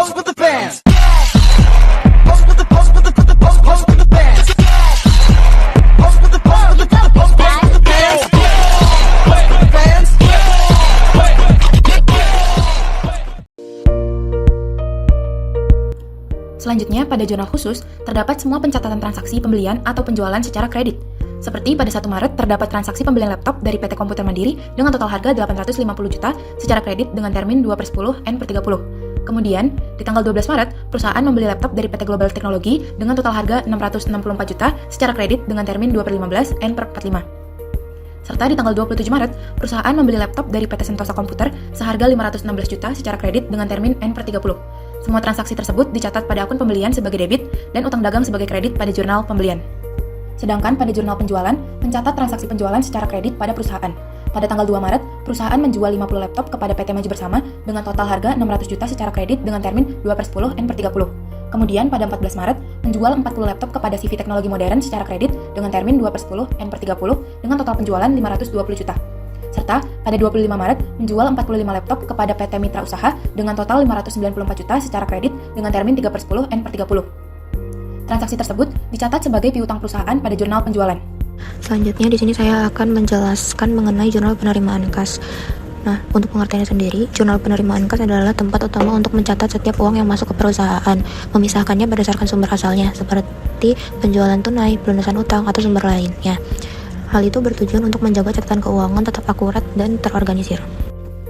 Pose with the bands. Pose with the pose with the pose with the bands. Pose with the pose with the pose with the bands. Pose with the bands. Selanjutnya, pada jurnal khusus, terdapat semua pencatatan transaksi pembelian atau penjualan secara kredit. Seperti pada 1 Maret, terdapat transaksi pembelian laptop dari PT Komputer Mandiri dengan total harga 850 juta secara kredit dengan termin 2/10 N/30. Kemudian, di tanggal 12 Maret, perusahaan membeli laptop dari PT Global Teknologi dengan total harga 664 juta secara kredit dengan termin 2/15 N/45. Serta di tanggal 27 Maret, perusahaan membeli laptop dari PT Sentosa Komputer seharga 516 juta secara kredit dengan termin N/30. Semua transaksi tersebut dicatat pada akun pembelian sebagai debit dan utang dagang sebagai kredit pada jurnal pembelian. Sedangkan pada jurnal penjualan, mencatat transaksi penjualan secara kredit pada perusahaan. Pada tanggal 2 Maret, perusahaan menjual 50 laptop kepada PT Maju Bersama dengan total harga 600 juta secara kredit dengan termin 2/10 N/30. Kemudian pada 14 Maret, menjual 40 laptop kepada CV Teknologi Modern secara kredit dengan termin 2/10 N/30 dengan total penjualan 520 juta. Serta pada 25 Maret, menjual 45 laptop kepada PT Mitra Usaha dengan total 594 juta secara kredit dengan termin 3/10 N/30. Transaksi tersebut dicatat sebagai piutang perusahaan pada jurnal penjualan. Selanjutnya di sini saya akan menjelaskan mengenai jurnal penerimaan kas. Nah, untuk pengertiannya sendiri, jurnal penerimaan kas adalah tempat utama untuk mencatat setiap uang yang masuk ke perusahaan, memisahkannya berdasarkan sumber asalnya, seperti penjualan tunai, pelunasan utang, atau sumber lainnya. Hal itu bertujuan untuk menjaga catatan keuangan tetap akurat dan terorganisir.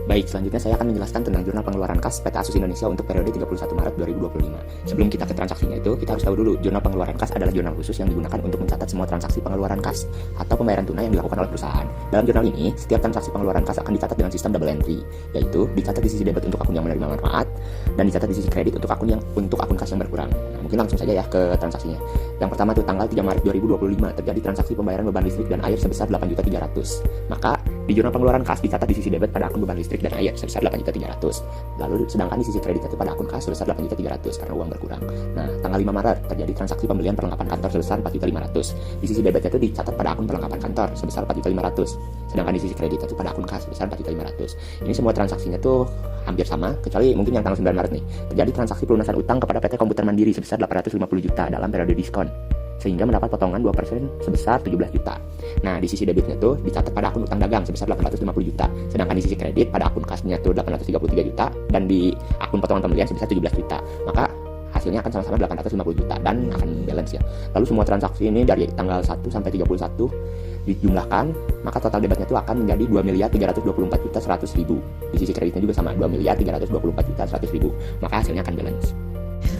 Baik, selanjutnya saya akan menjelaskan tentang jurnal pengeluaran kas PT Asus Indonesia untuk periode 31 Maret 2025. Sebelum kita ke transaksinya itu, kita harus tahu dulu, jurnal pengeluaran kas adalah jurnal khusus yang digunakan untuk mencatat semua transaksi pengeluaran kas atau pembayaran tunai yang dilakukan oleh perusahaan. Dalam jurnal ini, setiap transaksi pengeluaran kas akan dicatat dengan sistem double entry, yaitu dicatat di sisi debit untuk akun yang menerima manfaat dan dicatat di sisi kredit untuk akun kas yang berkurang. Nah, mungkin langsung saja ya ke transaksinya. Yang pertama tuh tanggal 3 Maret 2025 terjadi transaksi pembayaran beban listrik dan air sebesar 8.300.000. Maka di jurnal pengeluaran kas dicatat di sisi debit pada akun beban listrik dan air sebesar 8.300.000. Lalu sedangkan di sisi kredit itu pada akun kas sebesar 8.300.000 karena uang berkurang. Nah, tanggal 5 Maret terjadi transaksi pembelian perlengkapan kantor sebesar 4.500.000. Di sisi debitnya itu dicatat pada akun perlengkapan kantor sebesar 4.500.000. Sedangkan di sisi kredit itu pada akun kas sebesar 4.500.000. Ini semua transaksinya tuh hampir sama, kecuali mungkin yang tanggal 9 Maret nih. Terjadi transaksi pelunasan utang kepada PT Komputer Mandiri sebesar 850 juta dalam periode diskon, sehingga mendapat potongan 2% sebesar 17 juta. Nah, di sisi debitnya tuh dicatat pada akun utang dagang sebesar 850 juta. Sedangkan di sisi kredit pada akun kasnya tuh 833 juta dan di akun potongan pembelian sebesar 17 juta. Maka hasilnya akan sama-sama 850 juta dan akan balance ya. Lalu semua transaksi ini dari tanggal 1 sampai 31 dijumlahkan, maka total debitnya itu akan menjadi 2.324.100.000. Di sisi kreditnya juga sama, 2.324.100.000. Maka hasilnya akan balance.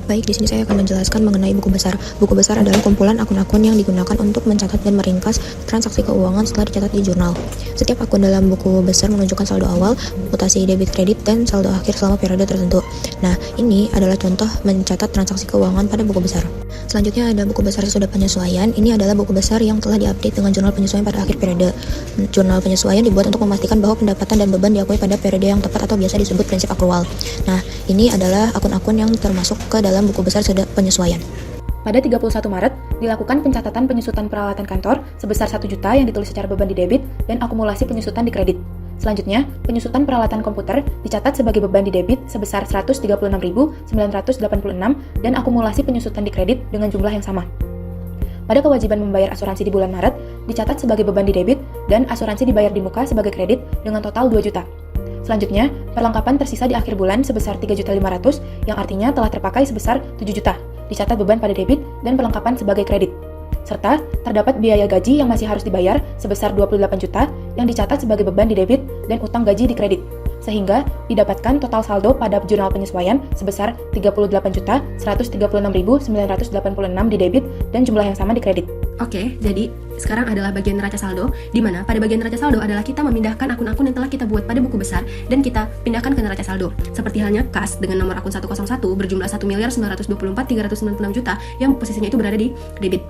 Baik, di sini saya akan menjelaskan mengenai buku besar. Buku besar adalah kumpulan akun-akun yang digunakan untuk mencatat dan meringkas transaksi keuangan setelah dicatat di jurnal. Setiap akun dalam buku besar menunjukkan saldo awal, mutasi debit kredit, dan saldo akhir selama periode tertentu. Nah, ini adalah contoh mencatat transaksi keuangan pada buku besar. Selanjutnya ada buku besar sesudah penyesuaian. Ini adalah buku besar yang telah diupdate dengan jurnal penyesuaian pada akhir periode. Jurnal penyesuaian dibuat untuk memastikan bahwa pendapatan dan beban diakui pada periode yang tepat atau biasa disebut prinsip akrual. Nah, ini adalah akun-akun yang termasuk ke dalam buku besar sesudah penyesuaian. Pada 31 Maret, dilakukan pencatatan penyusutan peralatan kantor sebesar 1 juta yang ditulis secara beban di debit dan akumulasi penyusutan di kredit. Selanjutnya, penyusutan peralatan komputer dicatat sebagai beban di debit sebesar 136.986 dan akumulasi penyusutan di kredit dengan jumlah yang sama. Pada kewajiban membayar asuransi di bulan Maret, dicatat sebagai beban di debit dan asuransi dibayar di muka sebagai kredit dengan total 2 juta. Selanjutnya, perlengkapan tersisa di akhir bulan sebesar 3.500.000 yang artinya telah terpakai sebesar 7 juta. Dicatat beban pada debit dan perlengkapan sebagai kredit. Serta terdapat biaya gaji yang masih harus dibayar sebesar 28 juta yang dicatat sebagai beban di debit dan utang gaji di kredit. Sehingga didapatkan total saldo pada jurnal penyesuaian sebesar 38.136.986 di debit dan jumlah yang sama di kredit. Oke, jadi sekarang adalah bagian neraca saldo, di mana pada bagian neraca saldo adalah kita memindahkan akun-akun yang telah kita buat pada buku besar dan kita pindahkan ke neraca saldo. Seperti halnya kas dengan nomor akun 101 berjumlah 1.924.396 juta yang posisinya itu berada di debit.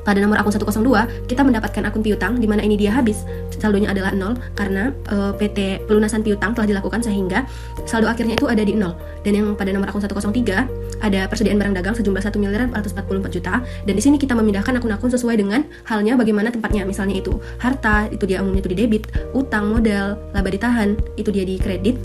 Pada nomor akun 102, kita mendapatkan akun piutang di mana ini dia habis saldonya adalah 0 karena PT pelunasan piutang telah dilakukan sehingga saldo akhirnya itu ada di 0. Dan yang pada nomor akun 103 ada persediaan barang dagang sejumlah 1.444 juta, dan di sini kita memindahkan akun-akun sesuai dengan halnya bagaimana tempatnya. Misalnya itu harta, itu dia umumnya itu di debit, utang modal, laba ditahan, itu dia di kredit,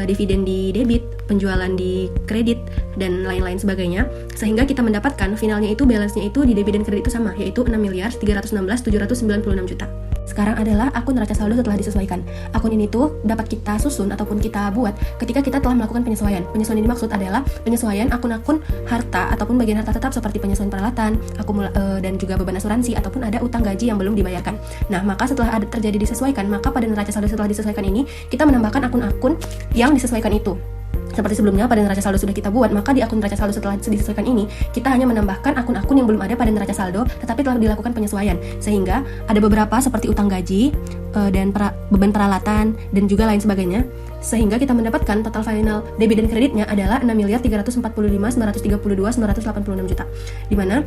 dividen di debit, penjualan di kredit, dan lain-lain sebagainya. Sehingga kita mendapatkan finalnya itu balance-nya itu di debit dan kredit itu sama, yaitu 6.316.796 juta. Sekarang adalah akun neraca saldo setelah disesuaikan. Akun ini tuh dapat kita susun ataupun kita buat ketika kita telah melakukan penyesuaian. Penyesuaian ini dimaksud adalah penyesuaian akun-akun harta ataupun bagian harta tetap seperti penyesuaian peralatan, dan juga beban asuransi ataupun ada utang gaji yang belum dibayarkan. Nah, maka setelah ada terjadi disesuaikan, maka pada neraca saldo setelah disesuaikan ini kita menambahkan akun-akun yang disesuaikan itu. Seperti sebelumnya pada neraca saldo sudah kita buat, maka di akun neraca saldo setelah disesuaikan ini kita hanya menambahkan akun-akun yang belum ada pada neraca saldo tetapi telah dilakukan penyesuaian, sehingga ada beberapa seperti utang gaji dan beban peralatan dan juga lain sebagainya, sehingga kita mendapatkan total final debit dan kreditnya adalah 6.345.932.986 juta, dimana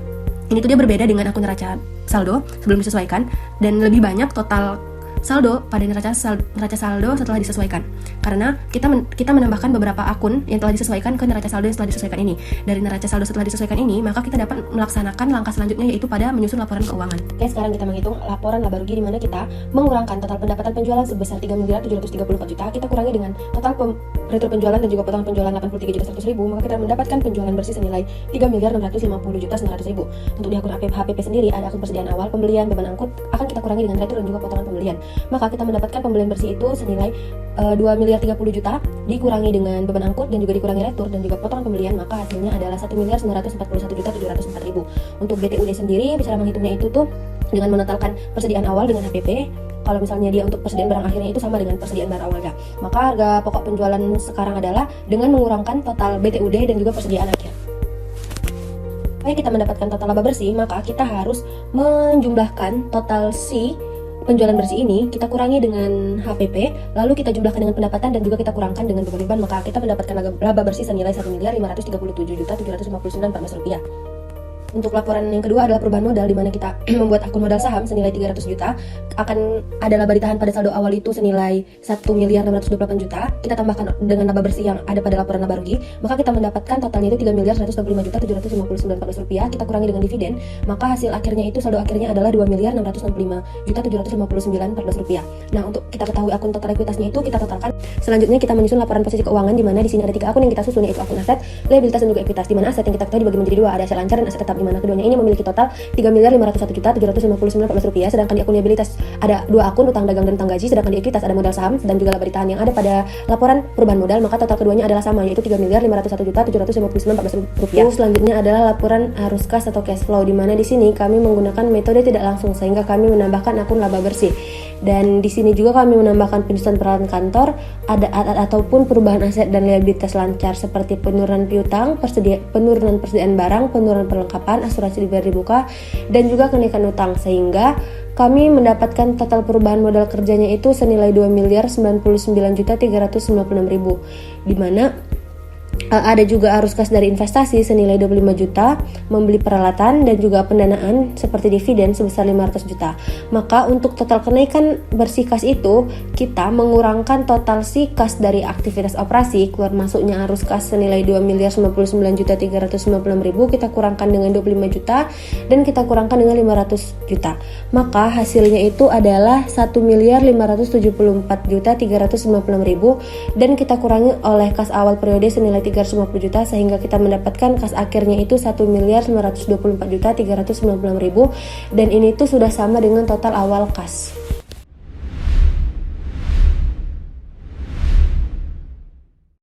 ini tuh dia berbeda dengan akun neraca saldo sebelum disesuaikan, dan lebih banyak total saldo pada neraca saldo setelah disesuaikan, karena kita menambahkan beberapa akun yang telah disesuaikan ke neraca saldo yang setelah disesuaikan ini. Dari neraca saldo setelah disesuaikan ini, maka kita dapat melaksanakan langkah selanjutnya, yaitu pada menyusun laporan keuangan. Oke, sekarang kita menghitung laporan laba rugi, di mana kita mengurangkan total pendapatan penjualan sebesar 3.734 juta, kita kurangi dengan total retur penjualan dan juga potongan penjualan 83.100.000, maka kita mendapatkan penjualan bersih senilai 3.650.100.000. Untuk di akun HPP sendiri ada akun persediaan awal, pembelian, beban angkut akan kita kurangi dengan retur dan juga potongan pembelian. Maka kita mendapatkan pembelian bersih itu senilai 2.030 juta dikurangi dengan beban angkut dan juga dikurangi retur dan juga potongan pembelian, maka hasilnya adalah 1.941.704.000. Untuk BTUD sendiri cara menghitungnya itu tuh dengan menotalkan persediaan awal dengan HPP. Kalau misalnya dia untuk persediaan barang akhirnya itu sama dengan persediaan barang awalnya, maka harga pokok penjualan sekarang adalah dengan mengurangkan total BTUD dan juga persediaan akhir. Supaya kita mendapatkan total laba bersih, maka kita harus menjumlahkan total si penjualan bersih ini, kita kurangi dengan HPP, lalu kita jumlahkan dengan pendapatan dan juga kita kurangkan dengan beban, maka kita mendapatkan laba bersih senilai 1.537.759.14 rupiah. Untuk laporan yang kedua adalah perubahan modal, di mana kita membuat akun modal saham senilai 300 juta, akan ada laba ditahan pada saldo awal itu senilai 1.628 juta, kita tambahkan dengan laba bersih yang ada pada laporan laba rugi, maka kita mendapatkan totalnya itu 3.125.759.14 rupiah, kita kurangi dengan dividen, maka hasil akhirnya itu saldo akhirnya adalah 2.665.759.14 rupiah. Nah, untuk kita ketahui akun total ekuitasnya itu kita totalkan. Selanjutnya kita menyusun laporan posisi keuangan, di mana di sini ada 3 akun yang kita susun, yaitu akun aset, liabilitas dan juga ekuitas, di mana aset yang kita ketahui dibagi menjadi 2, ada aset lancar dan aset tetap, di mana keduanya ini memiliki total 3.501.759.14 rupiah, sedangkan di akun liabilitas ada 2 akun, utang dagang dan utang gaji, sedangkan di ekuitas ada modal saham dan juga laba ditahan yang ada pada laporan perubahan modal, maka total keduanya adalah sama, yaitu 3.501.759.14 rupiah. Selanjutnya adalah laporan arus kas atau cash flow, di mana di sini kami menggunakan metode tidak langsung, sehingga kami menambahkan akun laba bersih. Dan di sini juga kami menambahkan penjualan peralatan kantor, ada ataupun perubahan aset dan liabilitas lancar seperti penurunan piutang, penurunan persediaan barang, penurunan perlengkapan, asuransi dibayar dibuka, dan juga kenaikan utang, sehingga kami mendapatkan total perubahan modal kerjanya itu senilai 2.099.396.000, di mana ada juga arus kas dari investasi senilai 25 juta, membeli peralatan dan juga pendanaan seperti dividen sebesar 500 juta. Maka untuk total kenaikan bersih kas itu, kita mengurangkan total si kas dari aktivitas operasi, keluar masuknya arus kas senilai 2.099.396.000, kita kurangkan dengan 25 juta dan kita kurangkan dengan 500 juta. Maka hasilnya itu adalah 1.574.396.000 dan kita kurangi oleh kas awal periode senilai 350 juta, sehingga kita mendapatkan kas akhirnya itu 1.924.396.000, dan ini tuh sudah sama dengan total awal kas.